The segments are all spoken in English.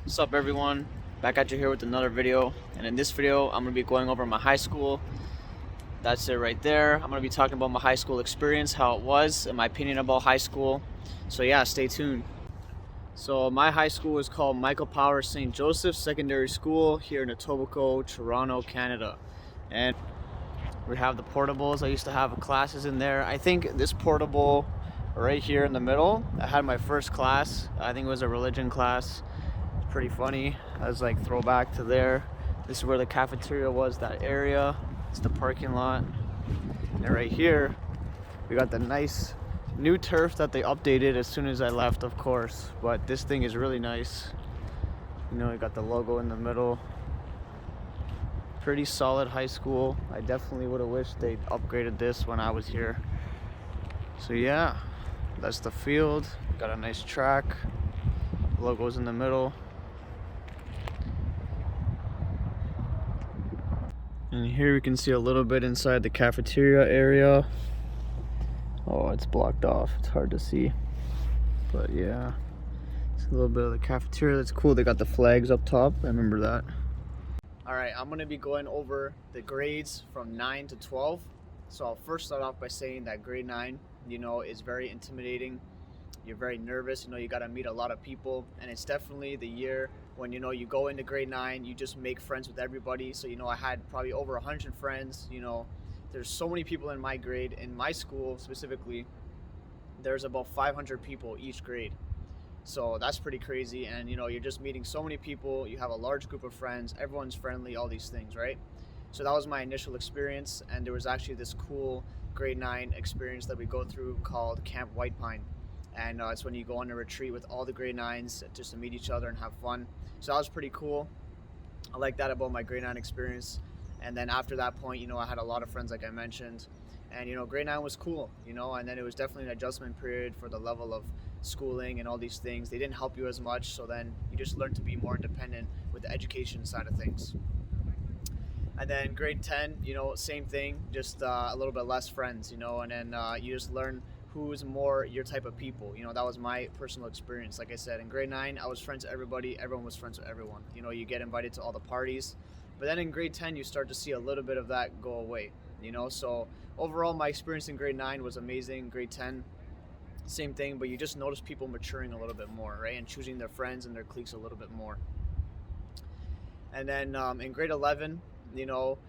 What's up everyone, back at you here with another video, and in this video I'm going to be going over my high school. That's it right there. I'm going to be talking about my high school experience, how it was, and my opinion about high school. So yeah, stay tuned. So my high school is called Michael Power St. Joseph Secondary School here in Etobicoke, Toronto, Canada. And we have the portables. I used to have classes in there. I think this portable right here in the middle, I had my first class. I think it was a religion class. Pretty funny. I was like throwback to there. This is where the cafeteria was, that area. It's the parking lot. And right here, we got the nice new turf that they updated as soon as I left, of course. But this thing is really nice. You know, we got the logo in the middle. Pretty solid high school. I definitely would have wished they'd upgraded this when I was here. So yeah, that's the field. Got a nice track. Logo's in the middle. And here we can see a little bit inside the cafeteria area. Oh, it's blocked off. It's hard to see. But yeah, it's a little bit of the cafeteria. That's cool. They got the flags up top. I remember that. Alright, I'm going to be going over the grades from 9 to 12. So I'll first start off by saying that grade 9, you know, is very intimidating. You're very nervous, you know, you got to meet a lot of people, and it's definitely the year when, you know, you go into grade 9, you just make friends with everybody. So, you know, I had probably over 100 friends. You know, there's so many people in my grade. In my school specifically, there's about 500 people each grade. So that's pretty crazy. And, you know, you're just meeting so many people. You have a large group of friends. Everyone's friendly, all these things, right? So that was my initial experience. And there was actually this cool grade 9 experience that we go through called Camp White Pine. And it's when you go on a retreat with all the grade 9s just to meet each other and have fun. So that was pretty cool. I like that about my grade 9 experience. And then after that point, you know, I had a lot of friends, like I mentioned. And, you know, grade 9 was cool, you know, and then it was definitely an adjustment period for the level of schooling and all these things. They didn't help you as much, so then you just learn to be more independent with the education side of things. And then grade 10, you know, same thing, just a little bit less friends, you know, and then you just learn who's more your type of people. You know, that was my personal experience. Like I said, in grade 9, I was friends with everybody. Everyone was friends with everyone. You know, you get invited to all the parties. But then in grade 10, you start to see a little bit of that go away, you know. So overall, my experience in grade 9 was amazing. Grade 10, same thing, but you just notice people maturing a little bit more, right? And choosing their friends and their cliques a little bit more. And then in grade 11, you know,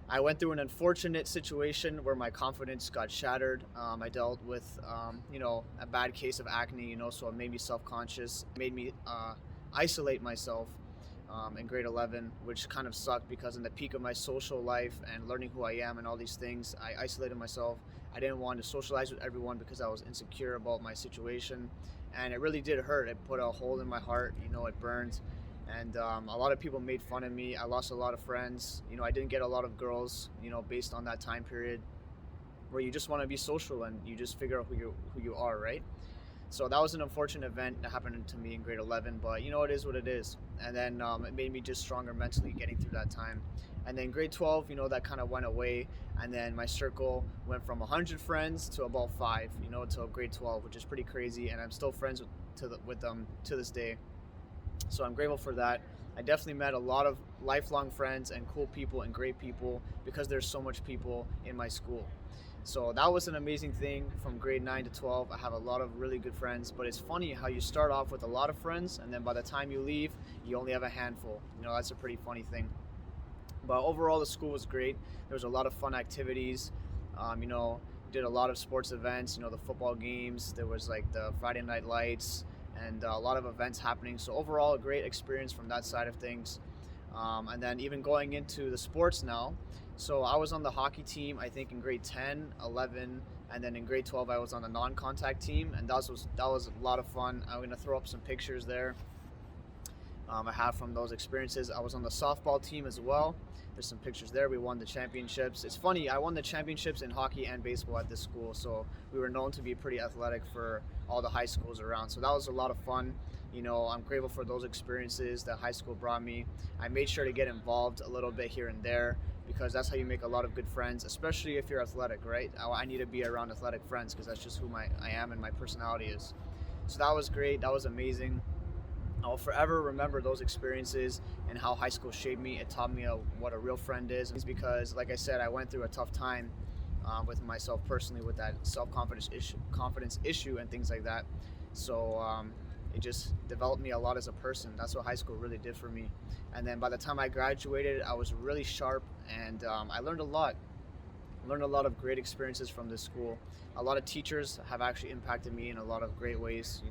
I went through an unfortunate situation where my confidence got shattered. I dealt with, you know, a bad case of acne, you know, so it made me self-conscious, made me isolate myself in grade 11, which kind of sucked because in the peak of my social life and learning who I am and all these things, I isolated myself. I didn't want to socialize with everyone because I was insecure about my situation, and it really did hurt. It put a hole in my heart, you know, it burned. And a lot of people made fun of me. I lost a lot of friends. You know, I didn't get a lot of girls, you know, based on that time period where you just want to be social and you just figure out who you are, right? So that was an unfortunate event that happened to me in grade 11, but you know, it is what it is. And then it made me just stronger mentally getting through that time. And then grade 12, you know, that kind of went away. And then my circle went from 100 friends to about 5, you know, until grade 12, which is pretty crazy. And I'm still friends with them to this day. So I'm grateful for that. I definitely met a lot of lifelong friends and cool people and great people because there's so much people in my school. So that was an amazing thing from grade 9 to 12. I have a lot of really good friends, but it's funny how you start off with a lot of friends and then by the time you leave, you only have a handful. You know, that's a pretty funny thing. But overall, the school was great. There was a lot of fun activities. You know, did a lot of sports events, you know, the football games. There was like the Friday Night Lights, and a lot of events happening. So overall, a great experience from that side of things. And then even going into the sports now. So I was on the hockey team, I think in grade 10, 11, and then in grade 12, I was on the non-contact team, and that was a lot of fun. I'm gonna throw up some pictures there. I have from those experiences. I was on the softball team as well. There's some pictures there. We won the championships. It's funny, I won the championships in hockey and baseball at this school, so we were known to be pretty athletic for all the high schools around. So that was a lot of fun. You know, I'm grateful for those experiences that high school brought me. I made sure to get involved a little bit here and there because that's how you make a lot of good friends, especially if you're athletic, right? I need to be around athletic friends because that's just who I am and my personality is. So that was great. That was amazing. I'll forever remember those experiences and how high school shaped me. It taught me what a real friend is. It's because, like I said, I went through a tough time with myself personally, with that confidence issue and things like that. So it just developed me a lot as a person. That's what high school really did for me. And then by the time I graduated, I was really sharp, and I learned a lot. Learned a lot of great experiences from this school. A lot of teachers have actually impacted me in a lot of great ways.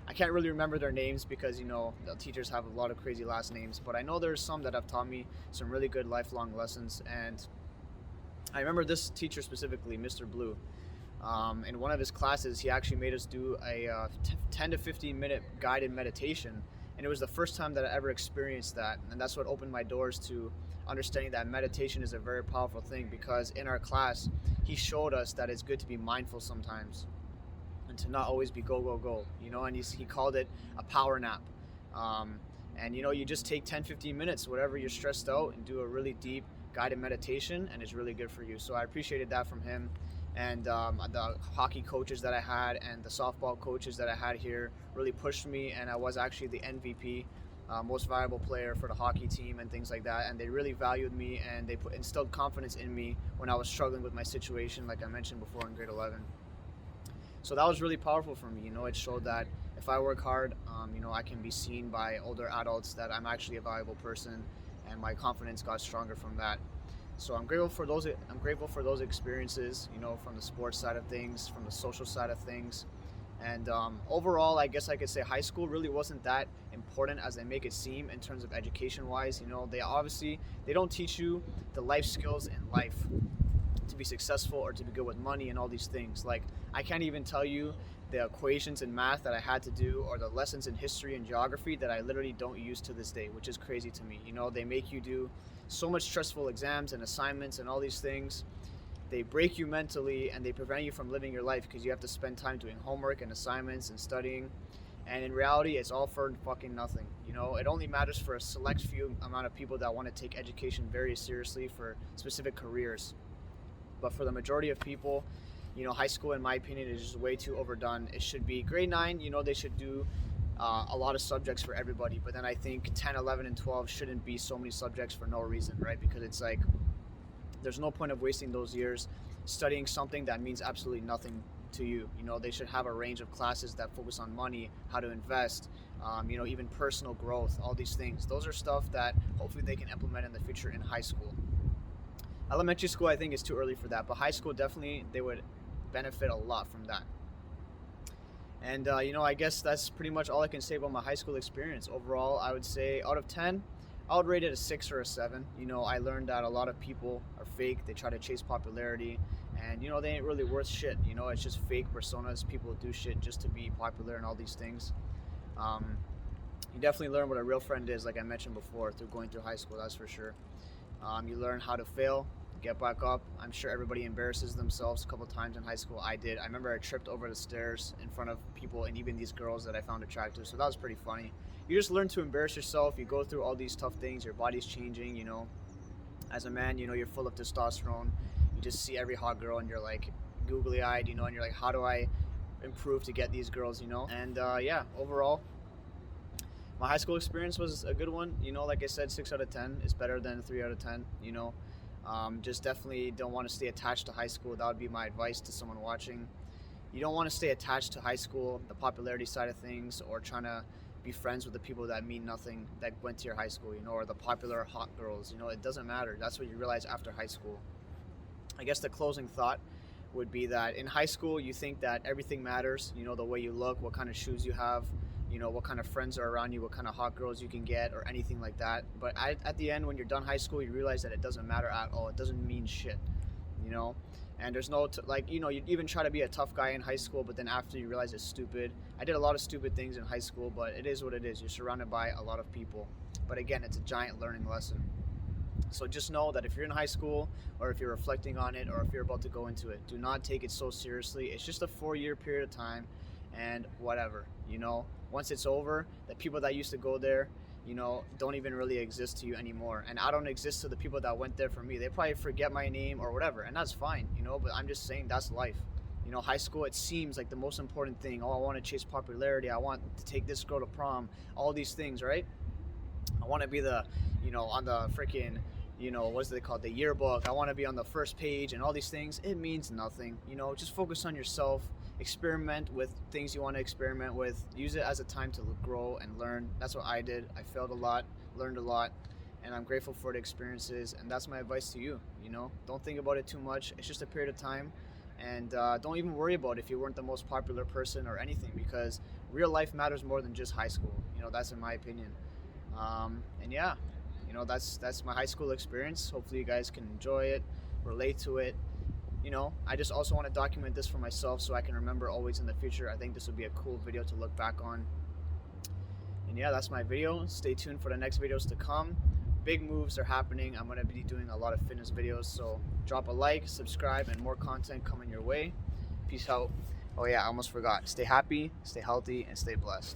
I can't really remember their names because the teachers have a lot of crazy last names, but I know there's some that have taught me some really good lifelong lessons. And I remember this teacher specifically, Mr. Blue. In one of his classes, he actually made us do a 10 to 15 minute guided meditation, and it was the first time that I ever experienced that. And that's what opened my doors to understanding that meditation is a very powerful thing, because in our class he showed us that it's good to be mindful sometimes and to not always be go go go, and he called it a power nap. And you just take 10-15 minutes whatever you're stressed out and do a really deep guided meditation, and it's really good for you. So I appreciated that from him. And the hockey coaches that I had and the softball coaches that I had here really pushed me, and I was actually the MVP, most valuable player for the hockey team and things like that. And they really valued me, and they instilled confidence in me when I was struggling with my situation, like I mentioned before, in grade 11. So that was really powerful for me. It showed that if I work hard, I can be seen by older adults that I'm actually a valuable person, and my confidence got stronger from that. So I'm grateful for those. I'm grateful for those experiences, from the sports side of things, from the social side of things. And overall, I guess I could say high school really wasn't that important as they make it seem in terms of education-wise. They don't teach you the life skills in life to be successful or to be good with money and all these things. Like, I can't even tell you the equations in math that I had to do, or the lessons in history and geography that I literally don't use to this day, which is crazy to me. They make you do so much stressful exams and assignments and all these things. They break you mentally, and they prevent you from living your life because you have to spend time doing homework and assignments and studying. And in reality, it's all for fucking nothing. It only matters for a select few amount of people that want to take education very seriously for specific careers. But for the majority of people, high school, in my opinion, is just way too overdone. It should be grade 9, they should do a lot of subjects for everybody. But then I think 10, 11, and 12 shouldn't be so many subjects for no reason, right? Because it's like, there's no point of wasting those years studying something that means absolutely nothing to you. They should have a range of classes that focus on money, how to invest, even personal growth, all these things. Those are stuff that hopefully they can implement in the future in high school. Elementary school, I think, is too early for that, but high school, definitely they would benefit a lot from that. And I guess that's pretty much all I can say about my high school experience. Overall, I would say out of 10, I would rate it a 6 or a 7. I learned that a lot of people are fake. They try to chase popularity, and they ain't really worth shit. It's just fake personas. People do shit just to be popular and all these things. You definitely learn what a real friend is, like I mentioned before, through going through high school, that's for sure. You learn how to fail, get back up. I'm sure everybody embarrasses themselves a couple times in high school. I did. I remember I tripped over the stairs in front of people, and even these girls that I found attractive, so that was pretty funny. You just learn to embarrass yourself. You go through all these tough things. Your body's changing, As a man, you're full of testosterone. You just see every hot girl, and you're like googly-eyed, and you're like, how do I improve to get these girls, And overall, my high school experience was a good one. Like I said, 6 out of 10 is better than 3 out of 10. Just definitely don't want to stay attached to high school. That would be my advice to someone watching. You don't want to stay attached to high school, the popularity side of things, or trying to be friends with the people that mean nothing that went to your high school, or the popular hot girls. It doesn't matter. That's what you realize after high school. I guess the closing thought would be that in high school, you think that everything matters, the way you look, what kind of shoes you have, what kind of friends are around you, what kind of hot girls you can get, or anything like that. But at the end, when you're done high school, you realize that it doesn't matter at all. It doesn't mean shit, and there's no, you even try to be a tough guy in high school, but then after you realize it's stupid. I did a lot of stupid things in high school, but it is what it is. You're surrounded by a lot of people. But again, it's a giant learning lesson. So just know that if you're in high school, or if you're reflecting on it, or if you're about to go into it, do not take it so seriously. It's just a 4-year period of time, and whatever, once it's over, the people that used to go there, don't even really exist to you anymore. And I don't exist to the people that went there for me. They probably forget my name or whatever, and that's fine, but I'm just saying that's life. You know, high school, it seems like the most important thing. Oh, I want to chase popularity. I want to take this girl to prom. All these things, right? I want to be the, you know, on the freaking, you know, what's it called, the yearbook. I want to be on the first page and all these things. It means nothing. You know, just focus on yourself. Experiment with things you want to experiment with. Use it as a time to grow and learn. That's what I did. I failed a lot, learned a lot, and I'm grateful for the experiences. And that's my advice to you. You know, don't think about it too much. It's just a period of time. And don't even worry about if you weren't the most popular person or anything, because real life matters more than just high school. You know, that's in my opinion. And yeah, you know, that's my high school experience. Hopefully you guys can enjoy it, relate to it. You know, I just also want to document this for myself so I can remember always in the future. I think this would be a cool video to look back on. And yeah, that's my video. Stay tuned for the next videos to come. Big moves are happening. I'm going to be doing a lot of fitness videos, so drop a like, subscribe, and more content coming your way. Peace out. Oh yeah, I almost forgot. Stay happy, stay healthy, and stay blessed.